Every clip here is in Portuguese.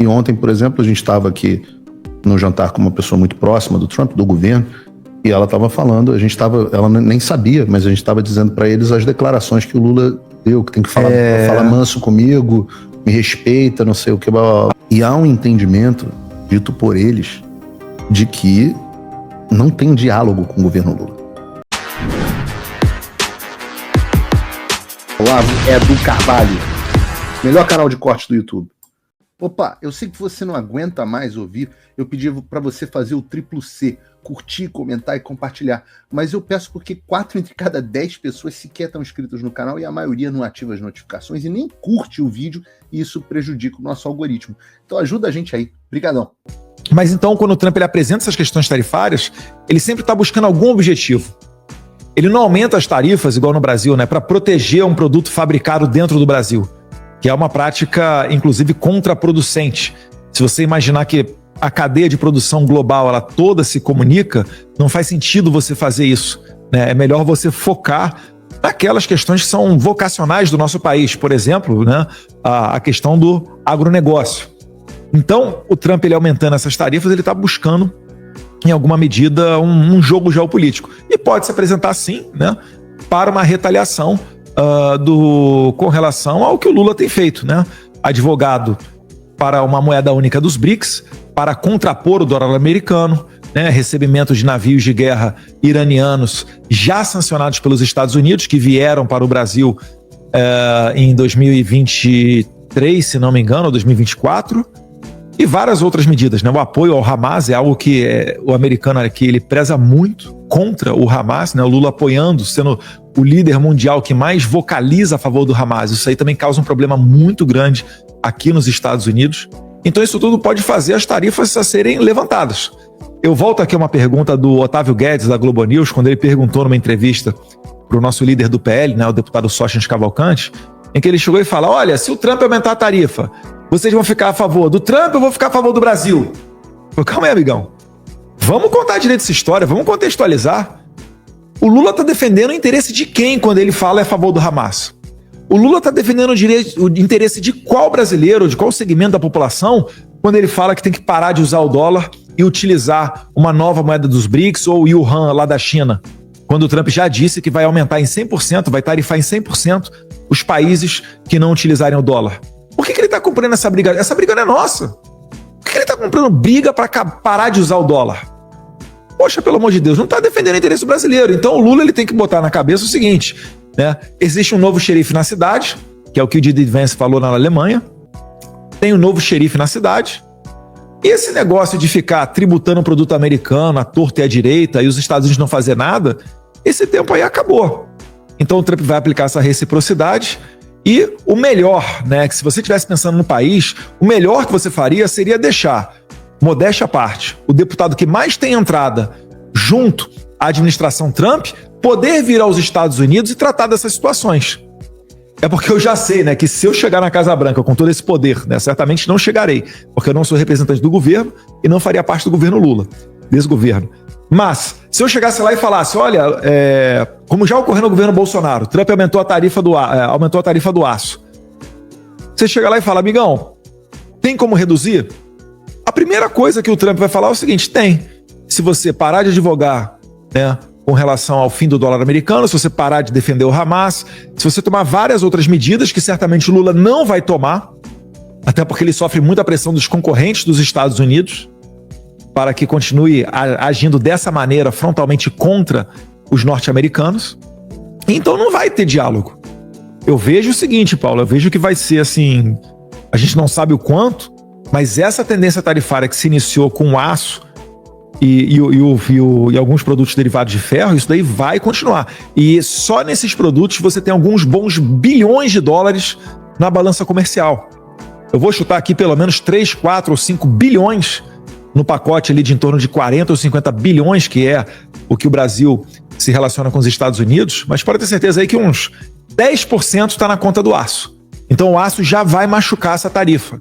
E ontem, por exemplo, a gente estava aqui no jantar com uma pessoa muito próxima do Trump, do governo, e ela estava falando, ela nem sabia, mas a gente estava dizendo para eles as declarações que o Lula deu, que tem que falar manso comigo, me respeita, não sei o que, blá, blá, blá. E há um entendimento dito por eles de que não tem diálogo com o governo Lula. Olá, Edu Carvalho, melhor canal de corte do YouTube. Opa, eu sei que você não aguenta mais ouvir, eu pedi para você fazer o triplo C, curtir, comentar e compartilhar, mas eu peço porque 4 entre cada 10 pessoas sequer estão inscritas no canal e a maioria não ativa as notificações e nem curte o vídeo, e isso prejudica o nosso algoritmo. Então ajuda a gente aí, brigadão. Mas então, quando o Trump ele apresenta essas questões tarifárias, ele sempre está buscando algum objetivo. Ele não aumenta as tarifas, igual no Brasil, né, para proteger um produto fabricado dentro do Brasil, que é uma prática, inclusive, contraproducente. Se você imaginar que a cadeia de produção global ela toda se comunica, não faz sentido você fazer isso, né? É melhor você focar naquelas questões que são vocacionais do nosso país, por exemplo, né, a questão do agronegócio. Então, o Trump ele aumentando essas tarifas, ele está buscando, em alguma medida, um jogo geopolítico. E pode se apresentar, sim, né, para uma retaliação com relação ao que o Lula tem feito, né? Advogado para uma moeda única dos BRICS, para contrapor o dólar americano, né? Recebimento de navios de guerra iranianos já sancionados pelos Estados Unidos, que vieram para o Brasil em 2023, se não me engano, ou 2024, e várias outras medidas, né? O apoio ao Hamas é algo que o americano aqui ele preza muito contra o Hamas, né? O Lula apoiando, sendo o líder mundial que mais vocaliza a favor do Hamas. Isso aí também causa um problema muito grande aqui nos Estados Unidos. Então isso tudo pode fazer as tarifas a serem levantadas. Eu volto aqui a uma pergunta do Otávio Guedes, da Globo News, quando ele perguntou numa entrevista para o nosso líder do PL, né, o deputado Sócrates Cavalcante, em que ele chegou e fala: olha, se o Trump aumentar a tarifa, vocês vão ficar a favor do Trump ou vou ficar a favor do Brasil? Eu falei, calma aí, amigão. Vamos contar direito essa história, vamos contextualizar. O Lula está defendendo o interesse de quem quando ele fala a favor do Hamas? O Lula está defendendo o interesse de qual brasileiro, de qual segmento da população, quando ele fala que tem que parar de usar o dólar e utilizar uma nova moeda dos BRICS ou o Yuan lá da China? Quando o Trump já disse que vai aumentar em 100%, vai tarifar em 100% os países que não utilizarem o dólar. Por que ele está comprando essa briga? Essa briga não é nossa. Por que ele está comprando briga para parar de usar o dólar? Poxa, pelo amor de Deus, não está defendendo o interesse brasileiro. Então o Lula ele tem que botar na cabeça o seguinte, né? Existe um novo xerife na cidade, que é o que o Didi Vance falou na Alemanha. Tem um novo xerife na cidade. E esse negócio de ficar tributando o produto americano, à torta e à direita, e os Estados Unidos não fazer nada, esse tempo aí acabou. Então o Trump vai aplicar essa reciprocidade. E o melhor, né, que se você estivesse pensando no país, o melhor que você faria seria deixar, modéstia à parte, o deputado que mais tem entrada junto à administração Trump poder vir aos Estados Unidos e tratar dessas situações. É porque eu já sei, né, que se eu chegar na Casa Branca com todo esse poder, né, certamente não chegarei, porque eu não sou representante do governo e não faria parte do governo Lula, desse governo. Mas, se eu chegasse lá e falasse, olha, como já ocorreu no governo Bolsonaro, Trump aumentou a tarifa do aço. Você chega lá e fala, amigão, tem como reduzir? A primeira coisa que o Trump vai falar é o seguinte, tem. Se você parar de advogar, né, com relação ao fim do dólar americano, se você parar de defender o Hamas, se você tomar várias outras medidas que certamente o Lula não vai tomar, até porque ele sofre muita pressão dos concorrentes dos Estados Unidos, para que continue agindo dessa maneira frontalmente contra os norte-americanos. Então não vai ter diálogo. Eu vejo o seguinte, Paulo, eu vejo que vai ser assim, a gente não sabe o quanto, mas essa tendência tarifária que se iniciou com o aço e alguns produtos derivados de ferro, isso daí vai continuar. E só nesses produtos você tem alguns bons bilhões de dólares na balança comercial. Eu vou chutar aqui pelo menos 3, 4 ou 5 bilhões no pacote ali de em torno de 40 ou 50 bilhões, que é o que o Brasil se relaciona com os Estados Unidos, mas pode ter certeza aí que uns 10% está na conta do aço. Então o aço já vai machucar essa tarifa.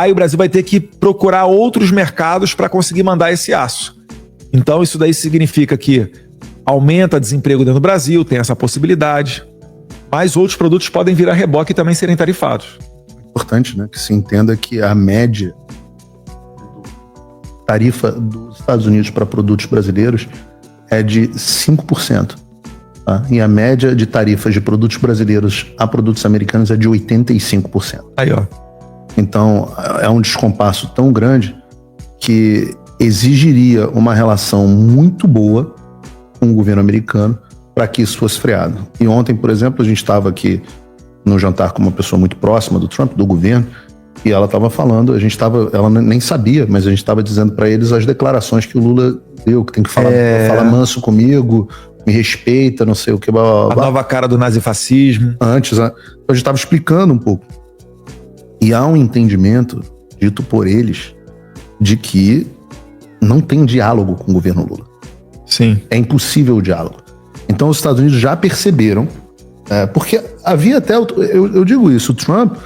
O Brasil vai ter que procurar outros mercados para conseguir mandar esse aço. Então isso daí significa que aumenta desemprego dentro do Brasil, tem essa possibilidade, mas outros produtos podem vir a reboque e também serem tarifados. importante, né, que se entenda que a média tarifa dos Estados Unidos para produtos brasileiros é de 5%. Tá? E a média de tarifas de produtos brasileiros a produtos americanos é de 85%. Aí, ó. Então, é um descompasso tão grande que exigiria uma relação muito boa com o governo americano para que isso fosse freado. E ontem, por exemplo, a gente estava aqui no jantar com uma pessoa muito próxima do Trump, do governo, e ela estava falando, ela nem sabia, mas a gente estava dizendo para eles as declarações que o Lula deu, que tem que falar manso comigo, me respeita, não sei o que. Blá, blá, blá. A nova cara do nazifascismo. Antes, a gente estava explicando um pouco. E há um entendimento dito por eles de que não tem diálogo com o governo Lula. Sim. É impossível o diálogo. Então os Estados Unidos já perceberam, porque havia até, eu digo isso, o Trump,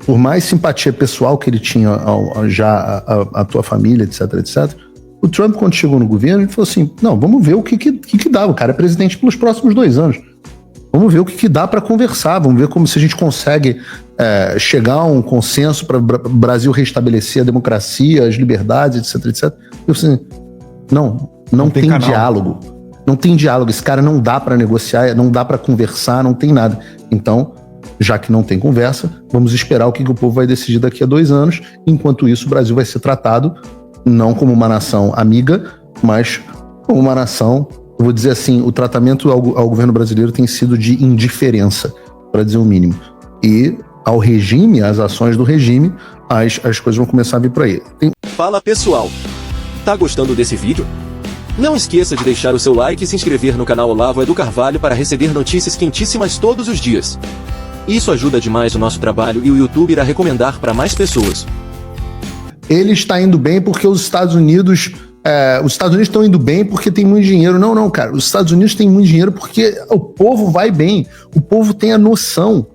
por mais simpatia pessoal que ele tinha já a tua família, etc, etc, o Trump, quando chegou no governo, ele falou assim, não, vamos ver o que dá, o cara é presidente pelos próximos 2 anos. Vamos ver o que dá para conversar, vamos ver como se a gente consegue chegar a um consenso para o Brasil restabelecer a democracia, as liberdades, etc, etc. Eu falei assim, não tem diálogo. Não tem diálogo, esse cara não dá para negociar, não dá para conversar, não tem nada. Então, já que não tem conversa, vamos esperar o que o povo vai decidir daqui a 2 anos. Enquanto isso, o Brasil vai ser tratado não como uma nação amiga, mas como uma nação, eu vou dizer assim, o tratamento ao governo brasileiro tem sido de indiferença, para dizer o mínimo. E ao regime, às ações do regime, as coisas vão começar a vir para aí. Fala pessoal, tá gostando desse vídeo? Não esqueça de deixar o seu like e se inscrever no canal Olavo Edu Carvalho para receber notícias quentíssimas todos os dias. Isso ajuda demais o nosso trabalho e o YouTube irá recomendar para mais pessoas. Ele está indo bem porque os Estados Unidos estão indo bem porque tem muito dinheiro. Não, cara. Os Estados Unidos têm muito dinheiro porque o povo vai bem. O povo tem a noção.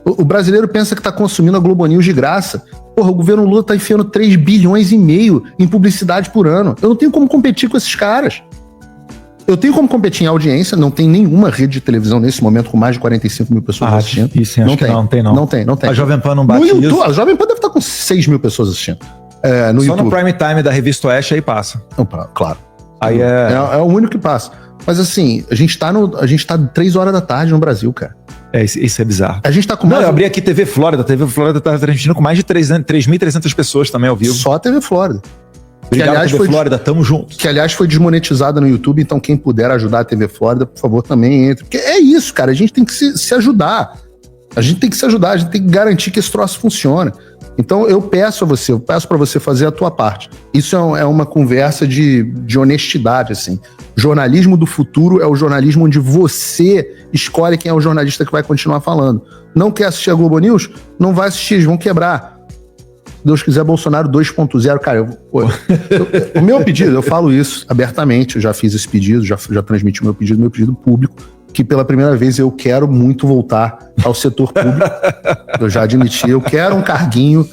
O brasileiro pensa que está consumindo a Globo News de graça. Porra, o governo Lula está enfiando 3,5 bilhões em publicidade por ano. Eu não tenho como competir com esses caras. Eu tenho como competir em audiência. Não tem nenhuma rede de televisão nesse momento com mais de 45 mil pessoas assistindo. Difícil, não tem. Não tem. A Jovem Pan não bate no YouTube, isso. a Jovem Pan deve estar com 6 mil pessoas assistindo. No Só YouTube. no prime time da Revista Oeste aí passa. Claro. Aí é o único que passa. Mas assim, a gente tá 3 horas da tarde no Brasil, cara. Isso é bizarro. A gente tá com Não, eu abri aqui TV Flórida. TV Flórida tá transmitindo com mais de 3.300 pessoas também ao vivo. Só a TV Flórida. Obrigado, aliás, TV Flórida, tamo junto. Que, aliás, foi desmonetizada no YouTube, então quem puder ajudar a TV Flórida, por favor, também entre. Porque é isso, cara, a gente tem que se ajudar. A gente tem que se ajudar, a gente tem que garantir que esse troço funcione. Então eu peço para você fazer a tua parte. Isso é uma conversa de honestidade, assim. Jornalismo do futuro é o jornalismo onde você escolhe quem é o jornalista que vai continuar falando. Não quer assistir a Globo News? Não vai assistir, eles vão quebrar. Se Deus quiser, Bolsonaro 2.0, cara, o meu pedido, eu falo isso abertamente, eu já fiz esse pedido, já transmiti o meu pedido público, que pela primeira vez eu quero muito voltar ao setor público. Eu já admiti, eu quero um carguinho.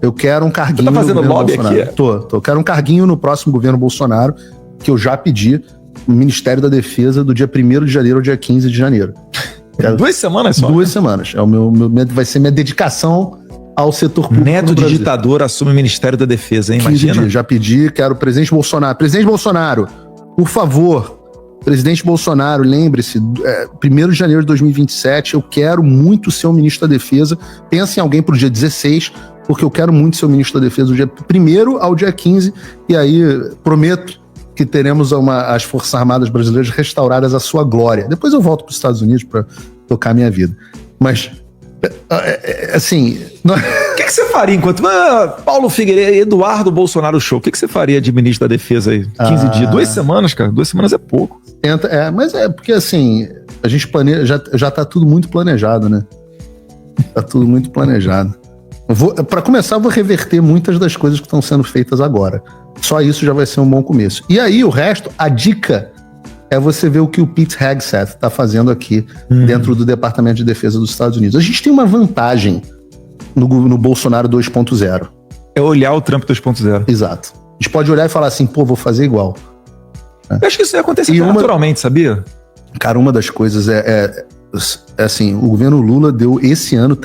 Você tá fazendo lobby Bolsonaro. aqui? Eu quero um carguinho no próximo governo Bolsonaro, que eu já pedi no Ministério da Defesa do dia 1º de janeiro ao dia 15 de janeiro. 2 semanas só? 2 semanas. Vai ser minha dedicação ao setor público. Neto de ditador assume o Ministério da Defesa, hein? Imagina. Já pedi, quero o presidente Bolsonaro. Presidente Bolsonaro, por favor, presidente Bolsonaro, lembre-se, 1º de janeiro de 2027, eu quero muito ser o ministro da Defesa. Pensa em alguém pro dia 16, porque eu quero muito ser o ministro da Defesa do dia 1º ao dia 15, e aí prometo que teremos as Forças Armadas Brasileiras restauradas à sua glória. Depois eu volto para os Estados Unidos para tocar a minha vida. Mas, assim... O que você faria enquanto... Paulo Figueiredo, Eduardo Bolsonaro Show, o que você faria de ministro da Defesa aí? 15 dias, 2 semanas, cara. 2 semanas é pouco. Mas é porque, assim, a gente planeja... Já tá tudo muito planejado, né? Tá tudo muito planejado. Para começar, eu vou reverter muitas das coisas que estão sendo feitas agora. Só isso já vai ser um bom começo. E aí, o resto, a dica é você ver o que o Pete Hegseth está fazendo aqui dentro do Departamento de Defesa dos Estados Unidos. A gente tem uma vantagem no Bolsonaro 2.0. É olhar o Trump 2.0. Exato. A gente pode olhar e falar assim, pô, vou fazer igual. Eu acho que isso ia acontecer naturalmente, sabia? Cara, uma das coisas assim, o governo Lula deu esse ano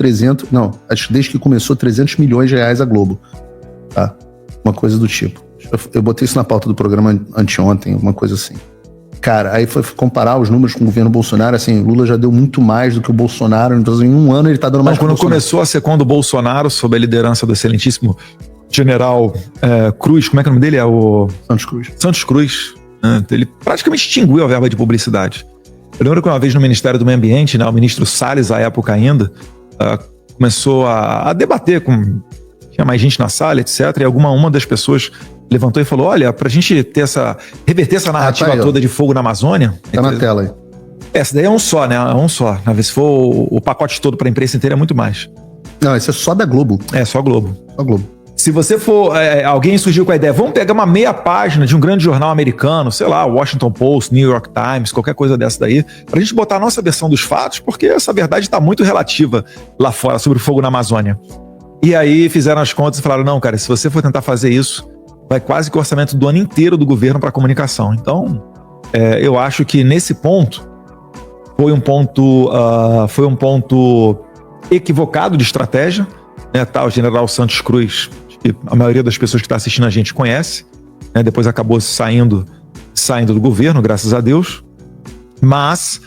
acho que desde que começou, 300 milhões de reais à Globo. Tá? Uma coisa do tipo. Eu botei isso na pauta do programa anteontem, uma coisa assim. Cara, aí foi comparar os números com o governo Bolsonaro, assim, o Lula já deu muito mais do que o Bolsonaro, então em um ano ele tá dando mais que o Quando Bolsonaro. começou a second do Bolsonaro, sob a liderança do excelentíssimo general Cruz, como é que é o nome dele? É o... Santos Cruz. Ele praticamente extinguiu a verba de publicidade. Eu lembro que uma vez no Ministério do Meio Ambiente, né, o ministro Salles, à época ainda, começou a debater com... Tinha mais gente na sala, etc. E uma das pessoas levantou e falou, olha, pra gente reverter essa narrativa tá aí, toda de fogo na Amazônia... Tá na tela aí. Essa daí é um só, né? É um só. Se for o pacote todo pra imprensa inteira, é muito mais. Não, esse é só da Globo. É, só Globo. Só Globo. Se você for... alguém surgiu com a ideia, vamos pegar uma meia página de um grande jornal americano, sei lá, Washington Post, New York Times, qualquer coisa dessa daí, pra gente botar a nossa versão dos fatos, porque essa verdade tá muito relativa lá fora sobre o fogo na Amazônia. E aí fizeram as contas e falaram, não, cara, se você for tentar fazer isso, vai quase que o orçamento do ano inteiro do governo para comunicação. Então, eu acho que nesse ponto foi um ponto equivocado de estratégia, né? Tá, o general Santos Cruz, que a maioria das pessoas que está assistindo a gente conhece, né? Depois acabou saindo do governo, graças a Deus. Mas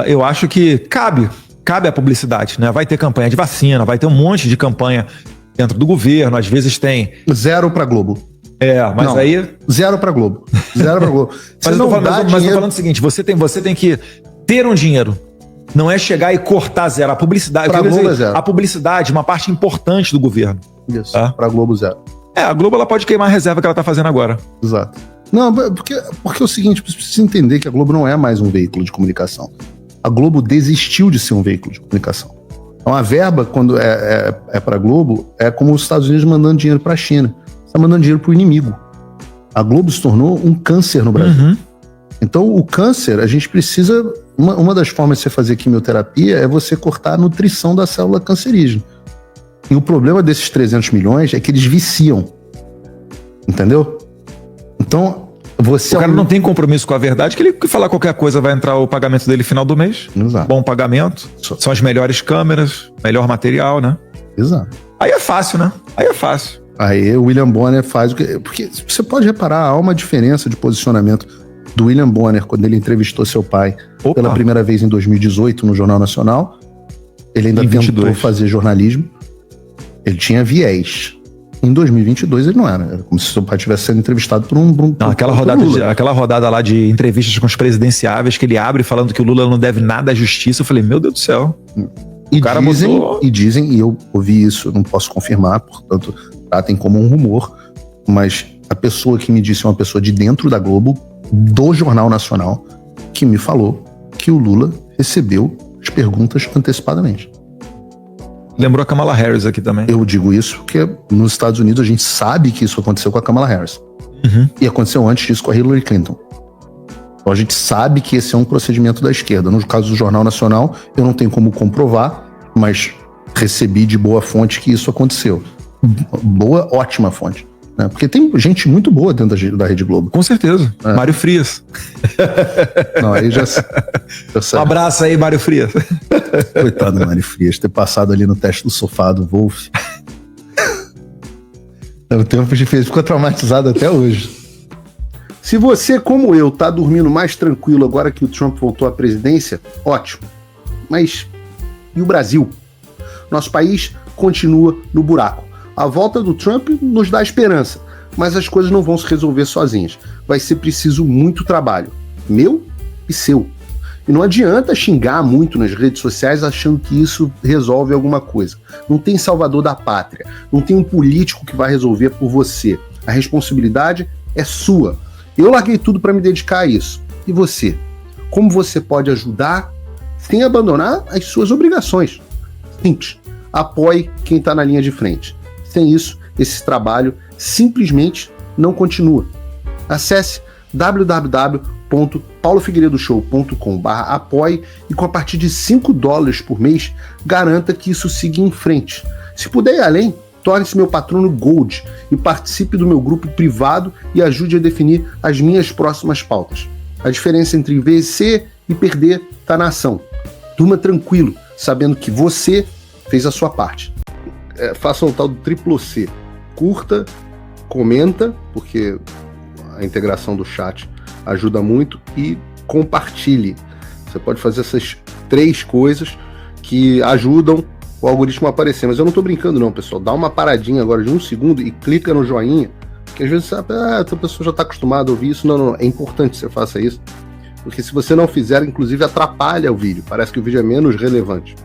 eu acho que cabe a publicidade, né? Vai ter campanha de vacina, vai ter um monte de campanha dentro do governo, às vezes tem... 0 pra Globo. Mas não, aí... 0 pra Globo. 0 pra Globo. Mas eu tô falando o seguinte, você tem que ter um dinheiro. Não é chegar e cortar zero. A publicidade... Pra Globo é zero. A publicidade é uma parte importante do governo. Isso, pra Globo 0. A Globo ela pode queimar a reserva que ela tá fazendo agora. Exato. Não, porque é o seguinte, você precisa entender que a Globo não é mais um veículo de comunicação. A Globo desistiu de ser um veículo de comunicação. Então a verba, quando é pra Globo, é como os Estados Unidos mandando dinheiro pra China. Você tá mandando dinheiro pro inimigo. A Globo se tornou um câncer no Brasil. Uhum. Então o câncer, a gente precisa... Uma das formas de você fazer quimioterapia é você cortar a nutrição da célula cancerígena. E o problema desses 300 milhões é que eles viciam. Entendeu? Então, você... O cara não tem compromisso com a verdade, que ele falar qualquer coisa vai entrar o pagamento dele no final do mês. Exato. Bom pagamento. São as melhores câmeras, melhor material, né? Exato. Aí é fácil, né? Aí o William Bonner faz o que... Porque você pode reparar, há uma diferença de posicionamento do William Bonner quando ele entrevistou seu pai pela primeira vez em 2018 no Jornal Nacional. Ele ainda tentou fazer jornalismo. Ele tinha viés. Em 2022 ele não era. Era como se seu pai estivesse sendo entrevistado por aquela rodada lá de entrevistas com os presidenciáveis que ele abre falando que o Lula não deve nada à justiça. Eu falei, meu Deus do céu. E eu ouvi isso, não posso confirmar, portanto, tratem como um rumor, mas a pessoa que me disse é uma pessoa de dentro da Globo, do Jornal Nacional, que me falou que o Lula recebeu as perguntas antecipadamente. Lembrou a Kamala Harris aqui também. Eu digo isso porque nos Estados Unidos a gente sabe que isso aconteceu com a Kamala Harris. Uhum. E aconteceu antes disso com a Hillary Clinton. Então a gente sabe que esse é um procedimento da esquerda. No caso do Jornal Nacional, eu não tenho como comprovar, mas recebi de boa fonte que isso aconteceu. Boa, ótima fonte. Né? Porque tem gente muito boa dentro da Rede Globo. Com certeza. Mário Frias. Não, aí já um abraço aí, Mário Frias. Coitado do Mário Frias, ter passado ali no teste do sofá do Wolf. O tempo de fez, ficou traumatizado até hoje. Se você, como eu, tá dormindo mais tranquilo agora que o Trump voltou à presidência, ótimo. Mas e o Brasil? Nosso país continua no buraco. A volta do Trump nos dá esperança, mas as coisas não vão se resolver sozinhas. Vai ser preciso muito trabalho, meu e seu. E não adianta xingar muito nas redes sociais achando que isso resolve alguma coisa. Não tem salvador da pátria, não tem um político que vai resolver por você. A responsabilidade é sua. Eu larguei tudo para me dedicar a isso. E você? Como você pode ajudar sem abandonar as suas obrigações? Simples. Apoie quem está na linha de frente. Sem isso, esse trabalho simplesmente não continua. Acesse www.paulofigueiredoshow.com/apoie e com a partir de $5 por mês, garanta que isso siga em frente. Se puder ir além, torne-se meu patrono Gold e participe do meu grupo privado e ajude a definir as minhas próximas pautas. A diferença entre vencer e perder está na ação. Durma tranquilo, sabendo que você fez a sua parte. Faça o tal do triplo C. Curta, comenta, porque a integração do chat ajuda muito, e compartilhe. Você pode fazer essas 3 coisas que ajudam o algoritmo a aparecer. Mas eu não estou brincando não, pessoal. Dá uma paradinha agora de 1 segundo e clica no joinha, porque às vezes sabe, a pessoa já está acostumada a ouvir isso. Não, é importante que você faça isso, porque se você não fizer, inclusive atrapalha o vídeo. Parece que o vídeo é menos relevante.